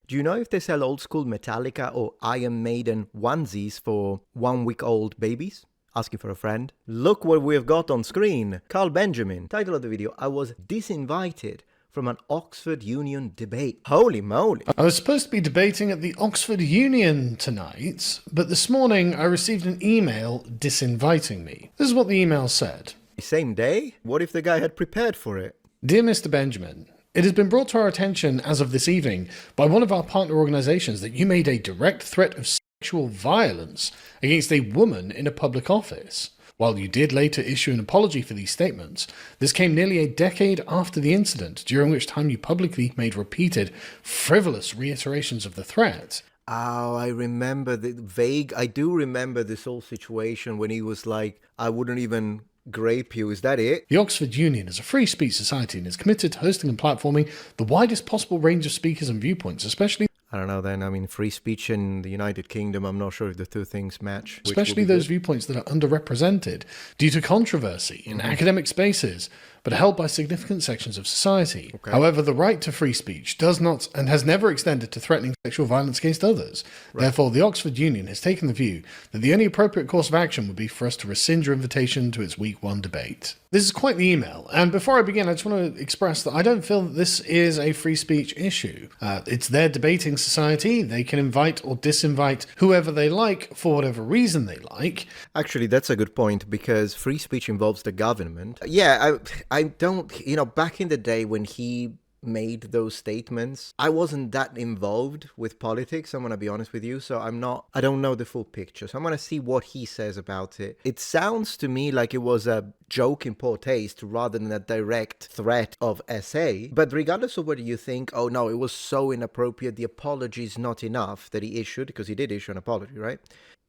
Do you know if they sell old school Metallica or Iron Maiden onesies for 1 week old babies? Asking for a friend. Look what we've got on screen. Carl Benjamin. Title of the video, I was disinvited from an Oxford Union debate. Holy moly. I was supposed to be debating at the Oxford Union tonight, but this morning I received an email disinviting me. This is what the email said. Same day? What if the guy had prepared for it? Dear Mr. Benjamin, it has been brought to our attention as of this evening by one of our partner organisations that you made a direct threat of sexual violence against a woman in a public office. While you did later issue an apology for these statements, this came nearly a decade after the incident, during which time you publicly made repeated, frivolous reiterations of the threat. Oh, I remember I do remember this whole situation when he was like, I wouldn't even grape you. Is that it? The Oxford Union is a free speech society and is committed to hosting and platforming the widest possible range of speakers and viewpoints, especially I don't know then. I mean, free speech in the United Kingdom, I'm not sure if the two things match. especially those viewpoints that are underrepresented due to controversy in academic spaces, but held by significant sections of society. Okay. However, the right to free speech does not and has never extended to threatening sexual violence against others. Right. Therefore, the Oxford Union has taken the view that the only appropriate course of action would be for us to rescind your invitation to its week 1 debate. This is quite the email, and before I begin, I just want to express that I don't feel that this is a free speech issue. It's their debating society. They can invite or disinvite whoever they like for whatever reason they like. Actually, that's a good point because free speech involves the government. Yeah, I don't, back in the day when he made those statements, I wasn't that involved with politics, I'm going to be honest with you, so I don't know the full picture, so I'm going to see what he says about it. It sounds to me like it was a joke in poor taste rather than a direct threat of SA, but regardless of whether you think, oh no, it was so inappropriate, the apology is not enough that he issued, because he did issue an apology, right?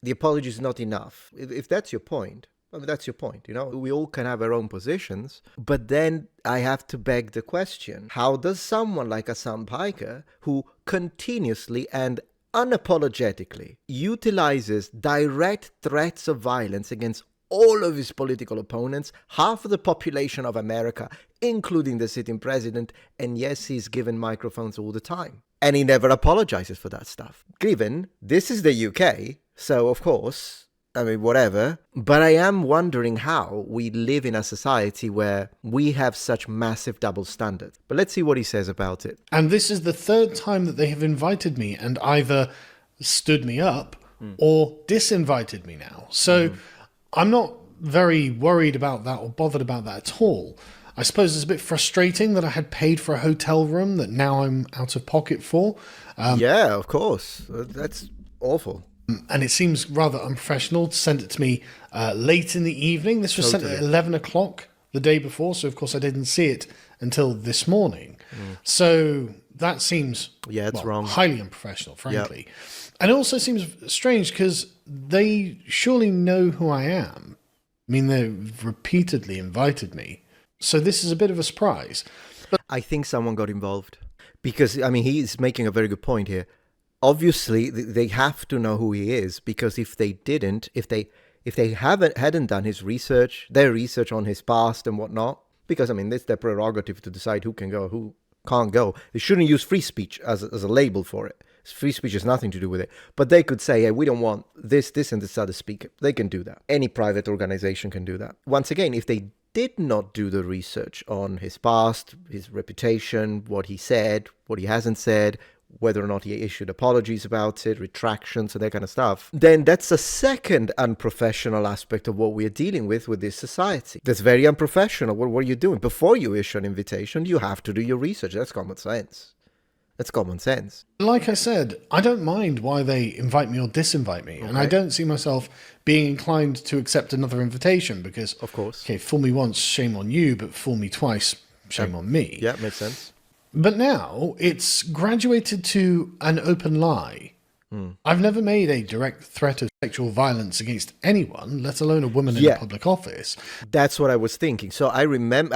The apology is not enough. If that's your point, well, that's your point, we all can have our own positions, but then I have to beg the question, how does someone like a Sam Piker, who continuously and unapologetically utilizes direct threats of violence against all of his political opponents, half of the population of America, including the sitting president, and yes, he's given microphones all the time, and he never apologizes for that stuff. Given this is the UK, so of course, I mean, whatever. But I am wondering how we live in a society where we have such massive double standards. But let's see what he says about it. And this is the third time that they have invited me and either stood me up or disinvited me now. So I'm not very worried about that or bothered about that at all. I suppose it's a bit frustrating that I had paid for a hotel room that now I'm out of pocket for. Yeah, of course. That's awful. And it seems rather unprofessional to send it to me late in the evening. This was sent at 11 o'clock the day before, so of course I didn't see it until this morning. So that seems wrong. Highly unprofessional, frankly. Yep. And it also seems strange because they surely know who I am. I mean, they've repeatedly invited me. So this is a bit of a surprise. But I think someone got involved because, I mean, he's making a very good point here. Obviously, they have to know who he is, because if they didn't, if they hadn't done their research on his past and whatnot, because I mean, it's their prerogative to decide who can go, who can't go. They shouldn't use free speech as a label for it. Free speech has nothing to do with it. But they could say, hey, we don't want this, and this other speaker. They can do that. Any private organization can do that. Once again, if they did not do the research on his past, his reputation, what he said, what he hasn't said, whether or not he issued apologies about it, retractions, and that kind of stuff, then that's a second unprofessional aspect of what we're dealing with this society. That's very unprofessional. What are you doing? Before you issue an invitation, you have to do your research. That's common sense. That's common sense. Like I said, I don't mind why they invite me or disinvite me, and I don't see myself being inclined to accept another invitation because, of course, okay, fool me once, shame on you, but fool me twice, shame on me. Yeah, makes sense. But now it's graduated to an open lie. I've never made a direct threat of sexual violence against anyone, let alone a woman in a public office. That's what I was thinking. So I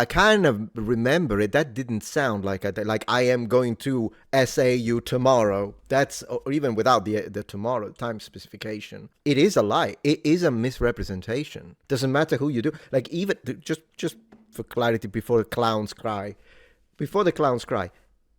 kind of remember it. That didn't sound like I am going to essay you tomorrow. That's, or even without the tomorrow time specification. It is a lie. It is a misrepresentation. Doesn't matter who you do. Like, even just for clarity, before the clowns cry,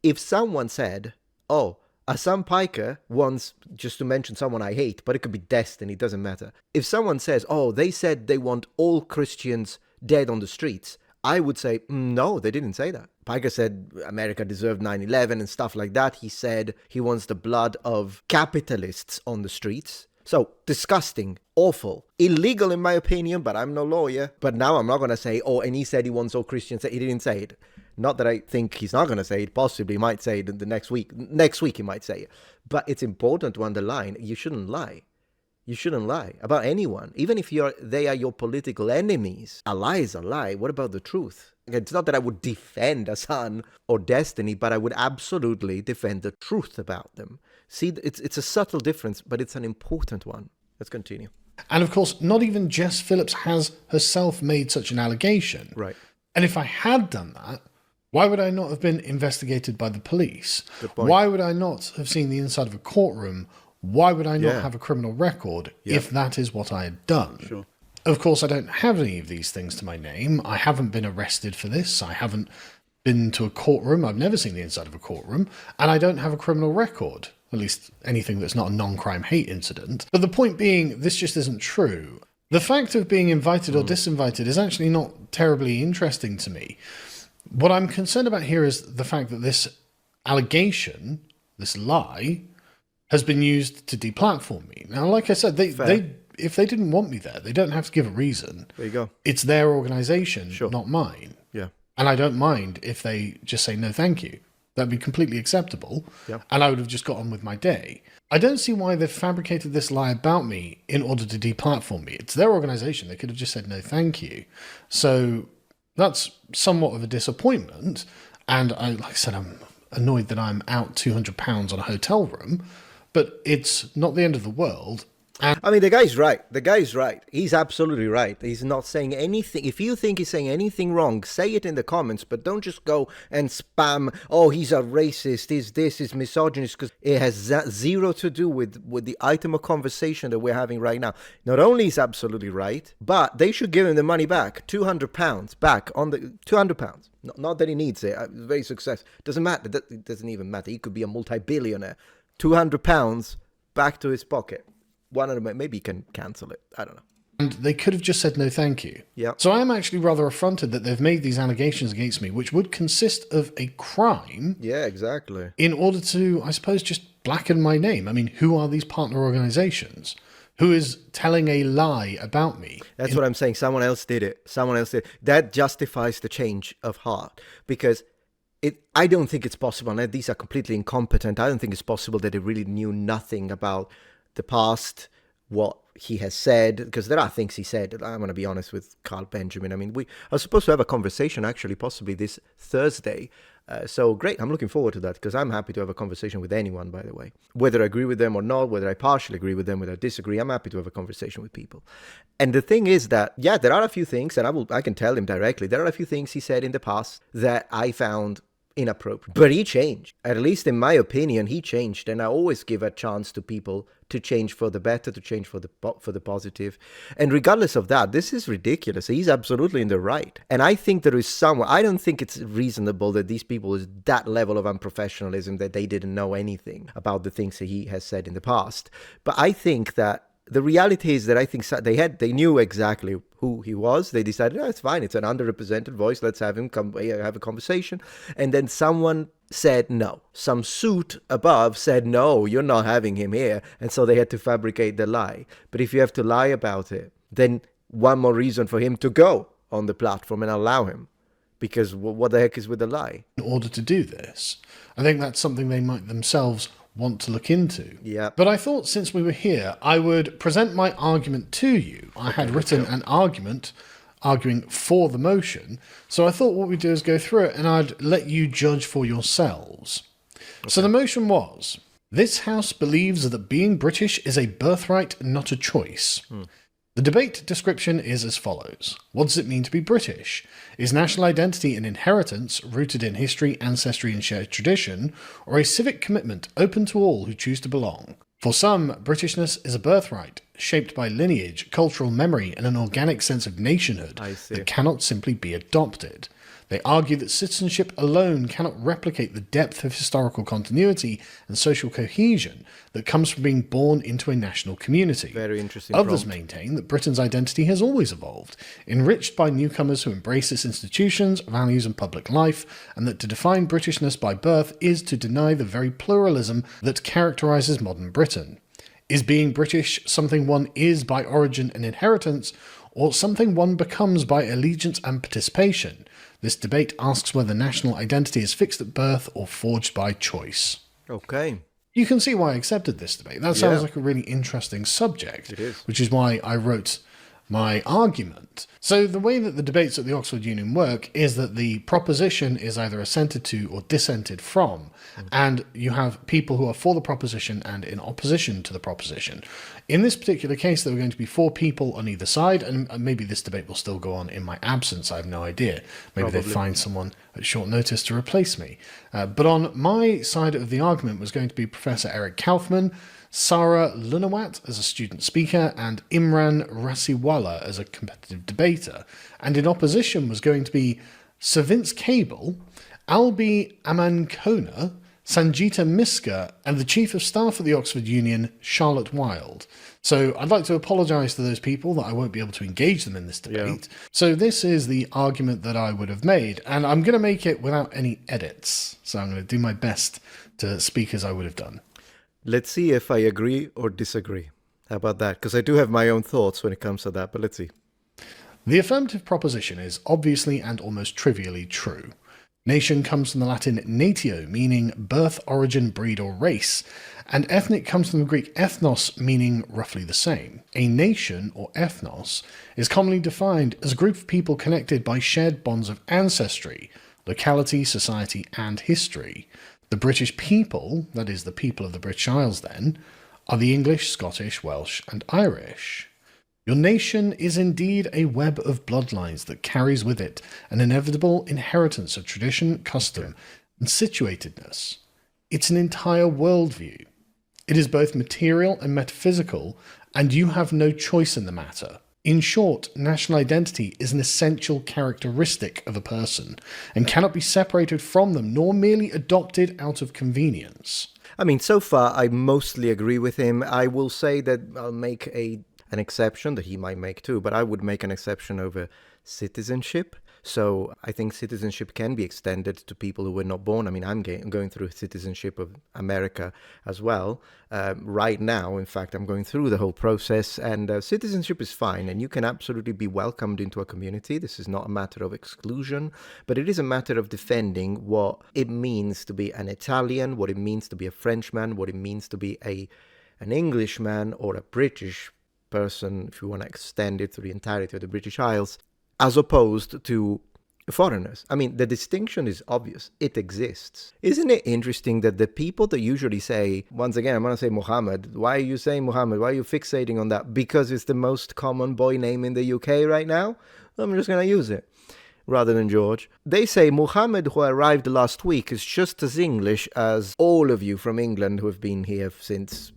if someone said, oh, Sam Piker wants, just to mention someone I hate, but it could be Destiny, it doesn't matter. If someone says, oh, they said they want all Christians dead on the streets, I would say, no, they didn't say that. Piker said America deserved 9/11 and stuff like that. He said he wants the blood of capitalists on the streets. So, disgusting, awful, illegal in my opinion, but I'm no lawyer. But now I'm not going to say, oh, and he said he wants all Christians. He didn't say it. Not that I think he's not going to say it. Possibly he might say it the next week. Next week he might say it. But it's important to underline, you shouldn't lie. You shouldn't lie about anyone. Even if they are your political enemies. A lie is a lie. What about the truth? It's not that I would defend Hassan or Destiny, but I would absolutely defend the truth about them. See, it's a subtle difference, but it's an important one. Let's continue. And of course, not even Jess Phillips has herself made such an allegation. Right. And if I had done that, why would I not have been investigated by the police? Good point. Why would I not have seen the inside of a courtroom? Why would I not have a criminal record if that is what I had done? Sure. Of course, I don't have any of these things to my name. I haven't been arrested for this. I haven't been to a courtroom. I've never seen the inside of a courtroom. And I don't have a criminal record. At least anything that's not a non-crime hate incident. But the point being, this just isn't true. The fact of being invited or disinvited is actually not terribly interesting to me. What I'm concerned about here is the fact that this allegation, this lie, has been used to deplatform me. Now, like I said, if they didn't want me there, they don't have to give a reason. There you go. It's their organisation, not mine. Yeah. And I don't mind if they just say no thank you. That'd be completely acceptable. Yeah. And I would have just got on with my day. I don't see why they've fabricated this lie about me in order to deplatform me. It's their organisation. They could have just said no thank you. So that's somewhat of a disappointment. And like I said, I'm annoyed that I'm out £200 on a hotel room. But it's not the end of the world. And I mean, the guy's right. The guy's right. He's absolutely right. He's not saying anything. If you think he's saying anything wrong, say it in the comments, but don't just go and spam, oh, he's a racist, he's misogynist, because it has zero to do with the item of conversation that we're having right now. Not only is absolutely right, but they should give him the money back, £200 back on the £200. Not that he needs it. Very successful. Doesn't matter. It doesn't even matter. He could be a multi-billionaire. £200 back to his pocket. One of them, maybe he can cancel it. I don't know. And they could have just said no thank you. Yeah. So I am actually rather affronted that they've made these allegations against me, which would consist of a crime. Yeah, exactly. In order to, I suppose, just blacken my name. I mean, who are these partner organizations? Who is telling a lie about me? That's what I'm saying. Someone else did it. Someone else did it. That justifies the change of heart. Because I don't think it's possible. And these are completely incompetent. I don't think it's possible that they really knew nothing about the past, what he has said, because there are things he said. I'm going to be honest with Carl Benjamin. I mean, we are supposed to have a conversation actually possibly this Thursday. So great. I'm looking forward to that because I'm happy to have a conversation with anyone, by the way. Whether I agree with them or not, whether I partially agree with them, whether I disagree, I'm happy to have a conversation with people. And the thing is that, yeah, there are a few things, and I can tell him directly, there are a few things he said in the past that I found inappropriate. But he changed. At least in my opinion, he changed. And I always give a chance to people to change for the better, to change for the positive. And regardless of that, this is ridiculous. He's absolutely in the right. And I think there is someone, I don't think it's reasonable that these people is that level of unprofessionalism that they didn't know anything about the things that he has said in the past. But I think that the reality is that I think they knew exactly who he was. They decided, oh, it's fine. It's an underrepresented voice. Let's have him come have a conversation. And then someone said no. Some suit above said, no, you're not having him here. And so they had to fabricate the lie. But if you have to lie about it, then one more reason for him to go on the platform and allow him. Because what the heck is with the lie? In order to do this, I think that's something they might themselves want to look into. Yeah. But I thought since we were here, I would present my argument to you. I had written an argument arguing for the motion. So I thought what we'd do is go through it and I'd let you judge for yourselves. Okay. So the motion was, this House believes that being British is a birthright, not a choice. The debate description is as follows. What does it mean to be British? Is national identity an inheritance rooted in history, ancestry and shared tradition, or a civic commitment open to all who choose to belong? For some, Britishness is a birthright, shaped by lineage, cultural memory and an organic sense of nationhood that cannot simply be adopted. They argue that citizenship alone cannot replicate the depth of historical continuity and social cohesion that comes from being born into a national community. Very interesting Others prompt. maintain that Britain's identity has always evolved, enriched by newcomers who embrace its institutions, values, and public life, and that to define Britishness by birth is to deny the very pluralism that characterises modern Britain. Is being British something one is by origin and inheritance, or something one becomes by allegiance and participation? This debate asks whether national identity is fixed at birth or forged by choice. Okay. You can see why I accepted this debate. That sounds Yeah. like a really interesting subject. It is. Which is why I wrote my argument. So the way that the debates at the Oxford Union work is that the proposition is either assented to or dissented from, and you have people who are for the proposition and in opposition to the proposition. In this particular case, there were going to be 4 people on either side, and maybe this debate will still go on in my absence. I have no idea. Maybe they find someone at short notice to replace me. But on my side of the argument was going to be Professor Eric Kaufman, Sarah Lunawat as a student speaker, and Imran Rasiwala as a competitive debater. And in opposition was going to be Sir Vince Cable, Albi Amankona, Sanjita Miska, and the Chief of Staff at the Oxford Union, Charlotte Wilde. So I'd like to apologise to those people that I won't be able to engage them in this debate. Yeah. So this is the argument that I would have made, and I'm going to make it without any edits. So I'm going to do my best to speak as I would have done. Let's see if I agree or disagree. How about that? Because I do have my own thoughts when it comes to that, but let's see. The affirmative proposition is obviously and almost trivially true. Nation comes from the Latin natio, meaning birth, origin, breed, or race, and ethnic comes from the Greek ethnos, meaning roughly the same. A nation, or ethnos, is commonly defined as a group of people connected by shared bonds of ancestry, locality, society, and history. The British people, that is, the people of the British Isles then, are the English, Scottish, Welsh, and Irish. Your nation is indeed a web of bloodlines that carries with it an inevitable inheritance of tradition, custom, and situatedness. It's an entire worldview. It is both material and metaphysical, and you have no choice in the matter. In short, national identity is an essential characteristic of a person and cannot be separated from them, nor merely adopted out of convenience. I mean, so far, I mostly agree with him. I will say that I'll make an exception that he might make too, but I would make an exception over citizenship. So I think citizenship can be extended to people who were not born. I mean, I'm going through citizenship of America as well. Right now, in fact, I'm going through the whole process, and citizenship is fine, and you can absolutely be welcomed into a community. This is not a matter of exclusion, but it is a matter of defending what it means to be an Italian, what it means to be a Frenchman, what it means to be an Englishman or a British person, if you want to extend it to the entirety of the British Isles, as opposed to foreigners. I mean, the distinction is obvious. It exists. Isn't it interesting that the people that usually say, once again, I'm going to say Muhammad. Why are you saying Muhammad? Why are you fixating on that? Because it's the most common boy name in the UK right now? I'm just going to use it rather than George. They say Muhammad, who arrived last week, is just as English as all of you from England who have been here since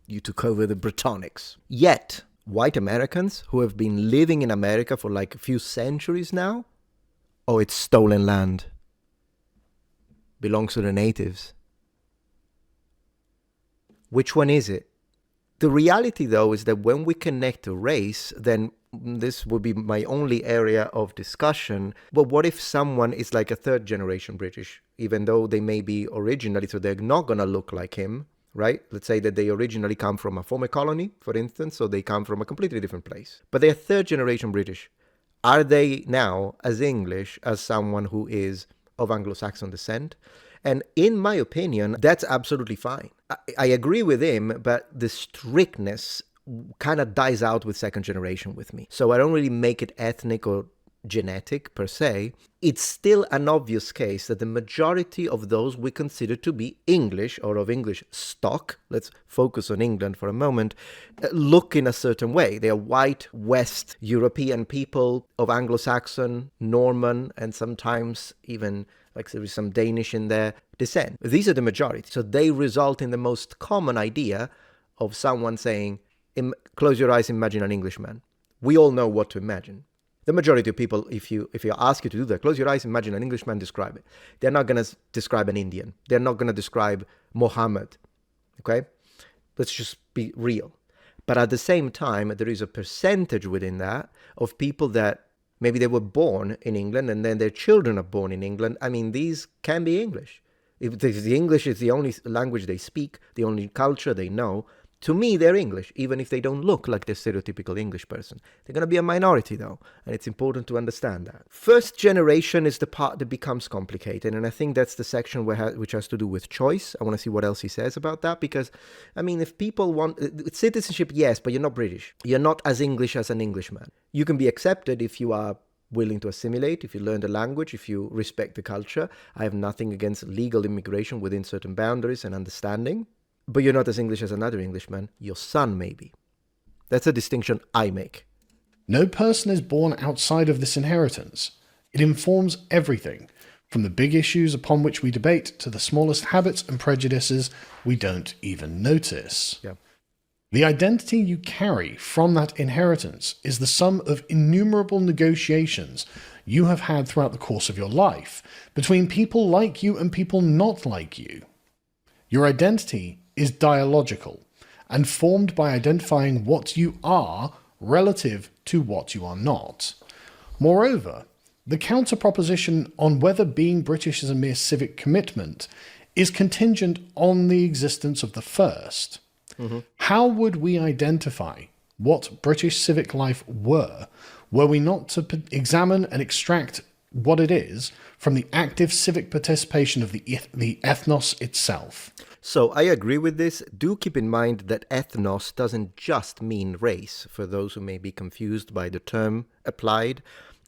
you took over the Britannics. Yet, white Americans who have been living in America for like a few centuries now, oh, it's stolen land. Belongs to the natives. Which one is it? The reality, though, is that when we connect to race, then this would be my only area of discussion. But what if someone is like a third generation British, even though they may be originally, so they're not going to look like him, right? Let's say that they originally come from a former colony, for instance, so they come from a completely different place. But they're third generation British. Are they now as English as someone who is of Anglo-Saxon descent? And in my opinion, that's absolutely fine. I agree with him, but the strictness kind of dies out with second generation with me. So I don't really make it ethnic or genetic per se. It's still an obvious case that the majority of those we consider to be English or of English stock, let's focus on England for a moment, look in a certain way. They are white, West European people of Anglo-Saxon, Norman, and sometimes even like there is some Danish in their descent. These are the majority. So they result in the most common idea of someone saying, close your eyes, imagine an Englishman. We all know what to imagine. The majority of people, if you ask you to do that, close your eyes, imagine an Englishman describe it. They're not going to describe an Indian. They're not going to describe Mohammed. Okay? Let's just be real. But at the same time, there is a percentage within that of people that maybe they were born in England and then their children are born in England. I mean, these can be English. If the English is the only language they speak, the only culture they know, to me, they're English, even if they don't look like the stereotypical English person. They're going to be a minority, though, and it's important to understand that. First generation is the part that becomes complicated, and I think that's the section which has to do with choice. I want to see what else he says about that, because, I mean, if people want citizenship, yes, but you're not British. You're not as English as an Englishman. You can be accepted if you are willing to assimilate, if you learn the language, if you respect the culture. I have nothing against legal immigration within certain boundaries and understanding. But you're not as English as another Englishman. Your son may be. That's a distinction I make. No person is born outside of this inheritance. It informs everything, from the big issues upon which we debate to the smallest habits and prejudices we don't even notice. Yeah. The identity you carry from that inheritance is the sum of innumerable negotiations you have had throughout the course of your life between people like you and people not like you. Your identity is dialogical and formed by identifying what you are relative to what you are not. Moreover, the counter-proposition on whether being British is a mere civic commitment is contingent on the existence of the first. Mm-hmm. How would we identify what British civic life were we not to examine and extract what it is from the active civic participation of the ethnos itself? So I agree with this. Do keep in mind that ethnos doesn't just mean race, for those who may be confused by the term applied.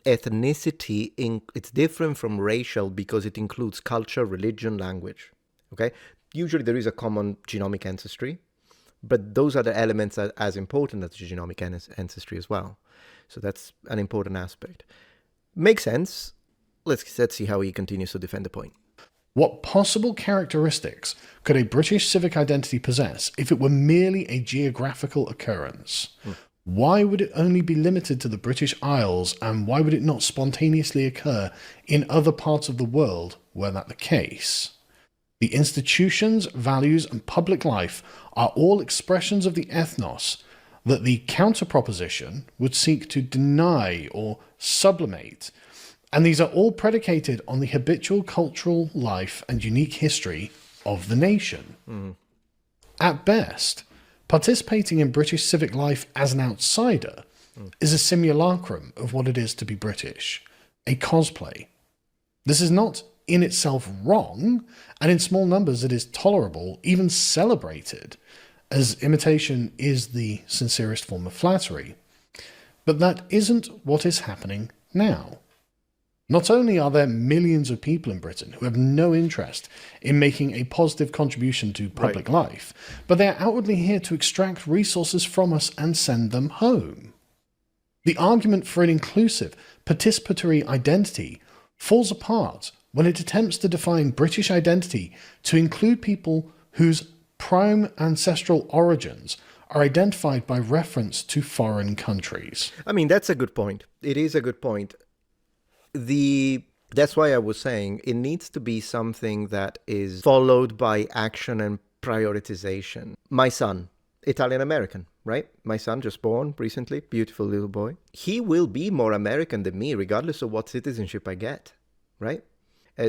Ethnicity, it's different from racial because it includes culture, religion, language. Okay? Usually there is a common genomic ancestry, but those are the elements that are as important as the genomic ancestry as well. So that's an important aspect. Makes sense. Let's see how he continues to defend the point. What possible characteristics could a British civic identity possess if it were merely a geographical occurrence? Why would it only be limited to the British Isles, and why would it not spontaneously occur in other parts of the world were that the case? The institutions, values, and public life are all expressions of the ethnos that the counter-proposition would seek to deny or sublimate, and these are all predicated on the habitual cultural life and unique history of the nation. At best, participating in British civic life as an outsider is a simulacrum of what it is to be British, a cosplay. This is not in itself wrong, and in small numbers it is tolerable, even celebrated, as imitation is the sincerest form of flattery. But that isn't what is happening now. Not only are there millions of people in Britain who have no interest in making a positive contribution to public life, but they are outwardly here to extract resources from us and send them home. The argument for an inclusive, participatory identity falls apart when it attempts to define British identity to include people whose prime ancestral origins are identified by reference to foreign countries. I mean, that's a good point. It is a good point. That's why I was saying it needs to be something that is followed by action and prioritization. My son, Italian-American, right? My son just born recently, beautiful little boy. He will be more American than me, regardless of what citizenship I get, right?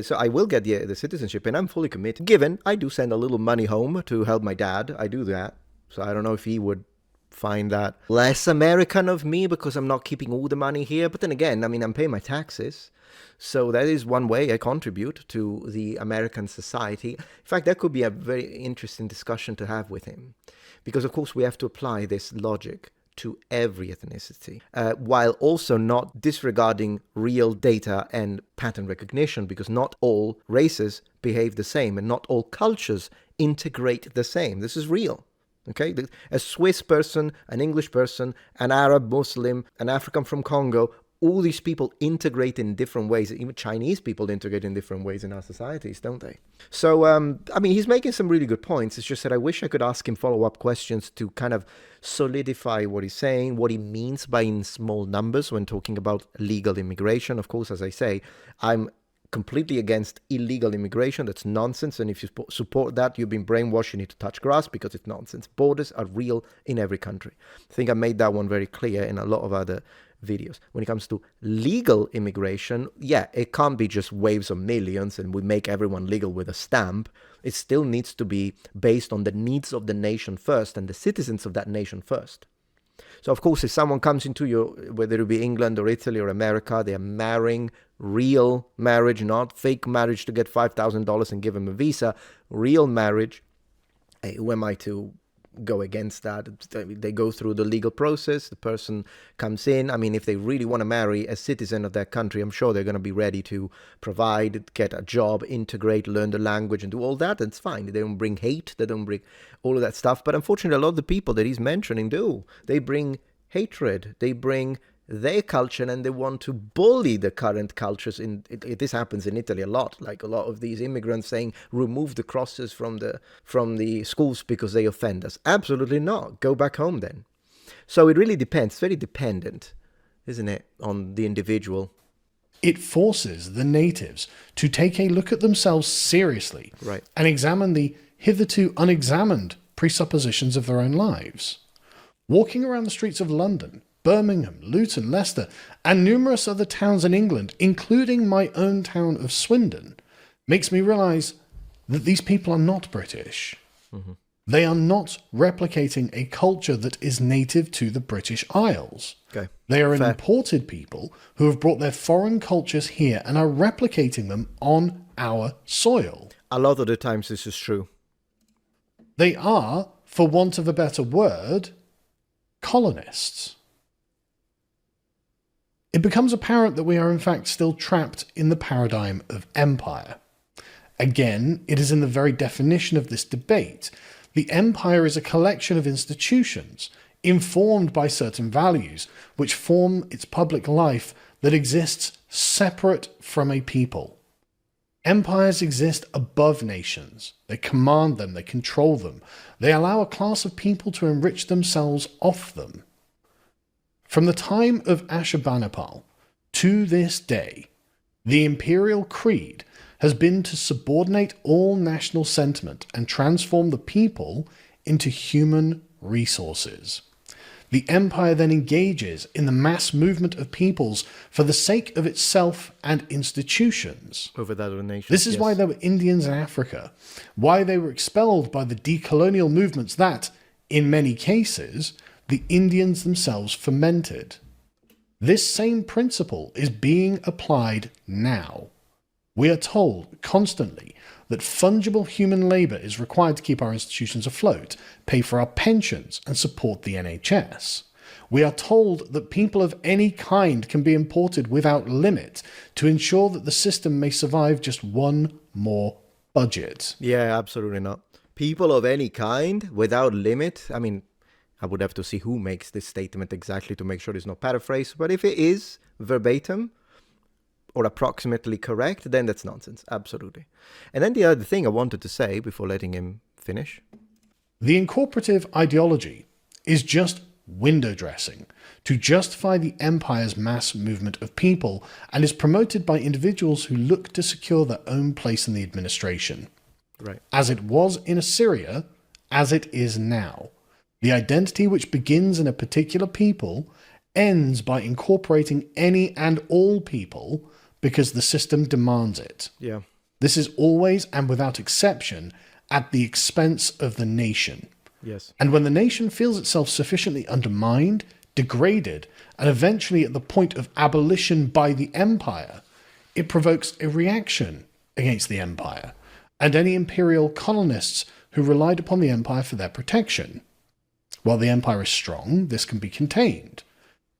So I will get the citizenship, and I'm fully committed. Given I do send a little money home to help my dad, I do that. So I don't know if he would find that less American of me because I'm not keeping all the money here. But then again, I mean, I'm paying my taxes. So that is one way I contribute to the American society. In fact, that could be a very interesting discussion to have with him. Because, of course, we have to apply this logic to every ethnicity, while also not disregarding real data and pattern recognition, because not all races behave the same and not all cultures integrate the same. This is real. Okay, a Swiss person, an English person, an Arab Muslim, an African from Congo, all these people integrate in different ways. Even Chinese people integrate in different ways in our societies, don't they? So, I mean, he's making some really good points. It's just that I wish I could ask him follow-up questions to kind of solidify what he's saying, what he means by in small numbers when talking about legal immigration. Of course, as I say, I'm completely against illegal immigration. That's nonsense. And if you support that, you've been brainwashed. You need to touch grass because it's nonsense. Borders are real in every country. I think I made that one very clear in a lot of other videos. When it comes to legal immigration, yeah, it can't be just waves of millions and we make everyone legal with a stamp. It still needs to be based on the needs of the nation first and the citizens of that nation first. So, of course, if someone comes into your, whether it be England or Italy or America, they are marrying real marriage, not fake marriage to get $5,000 and give them a visa, real marriage. Who am I to go against that? They go through the legal process. The person comes in. I mean, if they really want to marry a citizen of that country, I'm sure they're going to be ready to provide, get a job, integrate, learn the language, and do all that. It's fine. They don't bring hate. They don't bring all of that stuff. But unfortunately, a lot of the people that he's mentioning do. They bring hatred. They bring their culture, and they want to bully the current cultures. This happens in Italy a lot. Like a lot of these immigrants saying, remove the crosses from the schools because they offend us. Absolutely not. Go back home then. So it really depends. It's very dependent, isn't it, on the individual. It forces the natives to take a look at themselves seriously, right, and examine the hitherto unexamined presuppositions of their own lives. Walking around the streets of London, Birmingham, Luton, Leicester, and numerous other towns in England, including my own town of Swindon, makes me realise that these people are not British. Mm-hmm. They are not replicating a culture that is native to the British Isles. Okay. They are Fair. imported people who have brought their foreign cultures here and are replicating them on our soil. A lot of the times this is true. They are, for want of a better word, colonists. It becomes apparent that we are in fact still trapped in the paradigm of empire. Again, it is in the very definition of this debate. The empire is a collection of institutions informed by certain values which form its public life that exists separate from a people. Empires exist above nations. They command them, they control them. They allow a class of people to enrich themselves off them. From the time of Ashurbanipal to this day, the imperial creed has been to subordinate all national sentiment and transform the people into human resources. The empire then engages in the mass movement of peoples for the sake of itself and institutions. Over that other nation. This is yes. why there were Indians in Africa, why they were expelled by the decolonial movements that, in many cases, the Indians themselves fomented. This same principle is being applied now. We are told constantly that fungible human labour is required to keep our institutions afloat, pay for our pensions, and support the NHS. We are told that people of any kind can be imported without limit to ensure that the system may survive just one more budget. Yeah, absolutely not. People of any kind, without limit. I mean, I would have to see who makes this statement exactly to make sure it's not paraphrased. But if it is verbatim or approximately correct, then that's nonsense. Absolutely. And then the other thing I wanted to say before letting him finish. The incorporative ideology is just window dressing to justify the empire's mass movement of people and is promoted by individuals who look to secure their own place in the administration. Right. As it was in Assyria, as it is now. The identity which begins in a particular people ends by incorporating any and all people because the system demands it. Yeah. This is always and without exception at the expense of the nation. Yes. And when the nation feels itself sufficiently undermined, degraded, and eventually at the point of abolition by the empire, it provokes a reaction against the empire and any imperial colonists who relied upon the empire for their protection. While the empire is strong, this can be contained.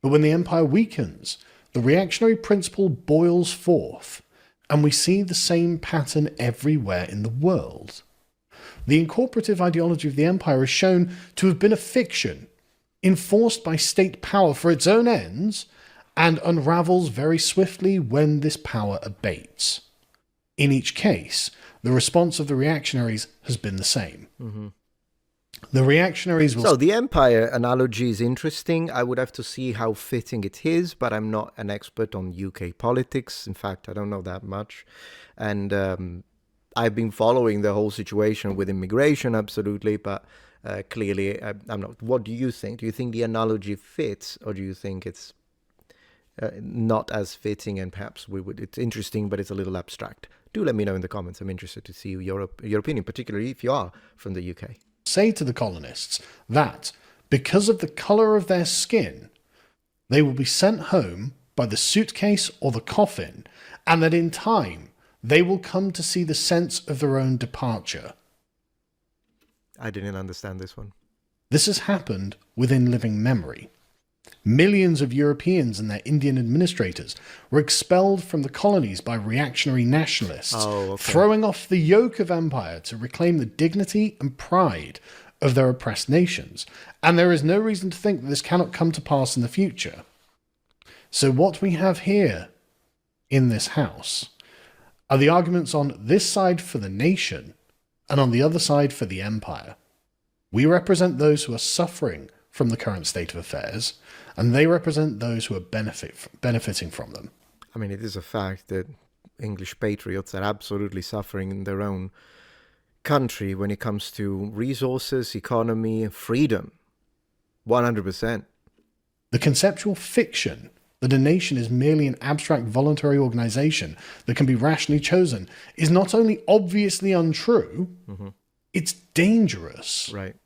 But when the empire weakens, the reactionary principle boils forth, and we see the same pattern everywhere in the world. The incorporative ideology of the empire is shown to have been a fiction, enforced by state power for its own ends, and unravels very swiftly when this power abates. In each case, the response of the reactionaries has been the same. The reactionaries will... So the empire analogy is interesting. I would have to see how fitting it is, but I'm not an expert on UK politics. In fact, I don't know that much. And I've been following the whole situation with immigration, absolutely, but clearly I'm not. What do you think? Do you think the analogy fits, or do you think it's not as fitting, and perhaps it's interesting, but it's a little abstract? Do let me know in the comments. I'm interested to see your opinion, particularly if you are from the UK. Say to the colonists that because of the colour of their skin, they will be sent home by the suitcase or the coffin, and that in time they will come to see the sense of their own departure. I didn't understand this one. This has happened within living memory. Millions of Europeans and their Indian administrators were expelled from the colonies by reactionary nationalists, throwing off the yoke of empire to reclaim the dignity and pride of their oppressed nations. And there is no reason to think that this cannot come to pass in the future. So what we have here in this house are the arguments on this side for the nation and on the other side for the empire. We represent those who are suffering from the current state of affairs, and they represent those who are benefiting from them. I mean, it is a fact that English patriots are absolutely suffering in their own country when it comes to resources, economy, and freedom. 100%. The conceptual fiction that a nation is merely an abstract voluntary organization that can be rationally chosen is not only obviously untrue, it's dangerous. Right.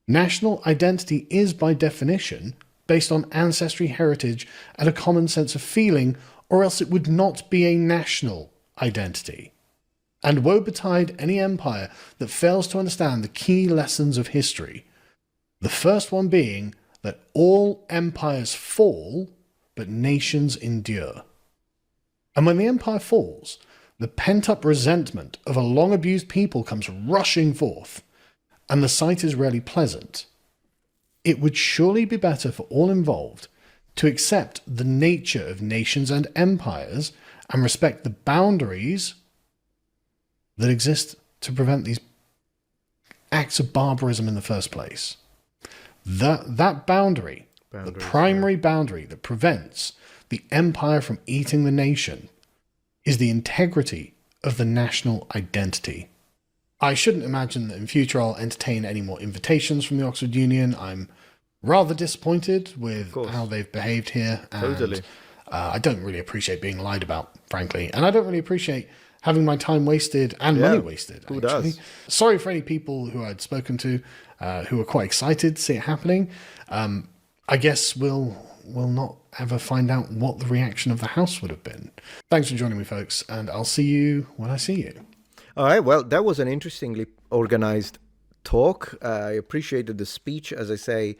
National identity is, by definition, based on ancestry, heritage, and a common sense of feeling, or else it would not be a national identity. And woe betide any empire that fails to understand the key lessons of history. The first one being that all empires fall, but nations endure. And when the empire falls, the pent-up resentment of a long-abused people comes rushing forth, and the sight is rarely pleasant. It would surely be better for all involved to accept the nature of nations and empires and respect the boundaries that exist to prevent these acts of barbarism in the first place. That boundary, the primary boundary that prevents the empire from eating the nation, is the integrity of the national identity. I shouldn't imagine that in future I'll entertain any more invitations from the Oxford Union. I'm rather disappointed with how they've behaved here. And, I don't really appreciate being lied about, frankly. And I don't really appreciate having my time wasted and money wasted, Who actually. does? Sorry for any people who I'd spoken to who were quite excited to see it happening. I guess we'll not ever find out what the reaction of the House would have been. Thanks for joining me, folks, and I'll see you when I see you. All right, well, that was an interestingly organized talk. I appreciated the speech. As I say, it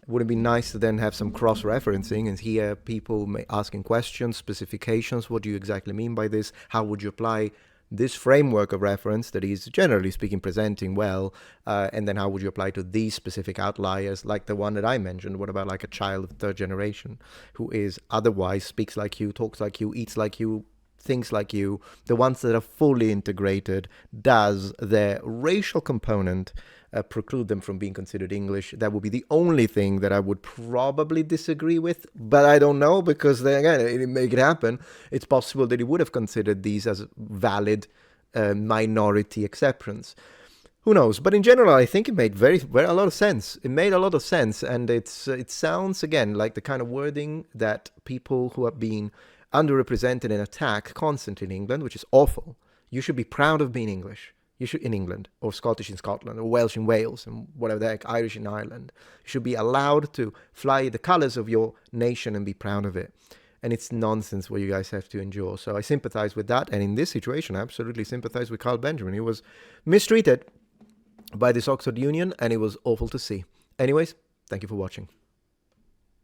would have been nice to then have some cross-referencing and hear people asking questions, specifications. What do you exactly mean by this? How would you apply this framework of reference that is, generally speaking, presenting well? And then how would you apply to these specific outliers, like the one that I mentioned? What about like a child of third generation who is otherwise speaks like you, talks like you, eats like you, things like you? The ones that are fully integrated, does their racial component preclude them from being considered English? That would be the only thing that I would probably disagree with, but I don't know, because then again, it make it happen. It's possible that he would have considered these as valid minority exceptions. Who knows? But in general, I think it made a lot of sense. It made a lot of sense, and it sounds again like the kind of wording that people who have been underrepresented and attacked constantly in England, which is awful. You should be proud of being English. You should in England, or Scottish in Scotland, or Welsh in Wales, and whatever the heck, Irish in Ireland. You should be allowed to fly the colours of your nation and be proud of it. And it's nonsense what you guys have to endure. So I sympathize with that. And in this situation, I absolutely sympathize with Carl Benjamin. He was mistreated by this Oxford Union, and it was awful to see. Anyways, thank you for watching.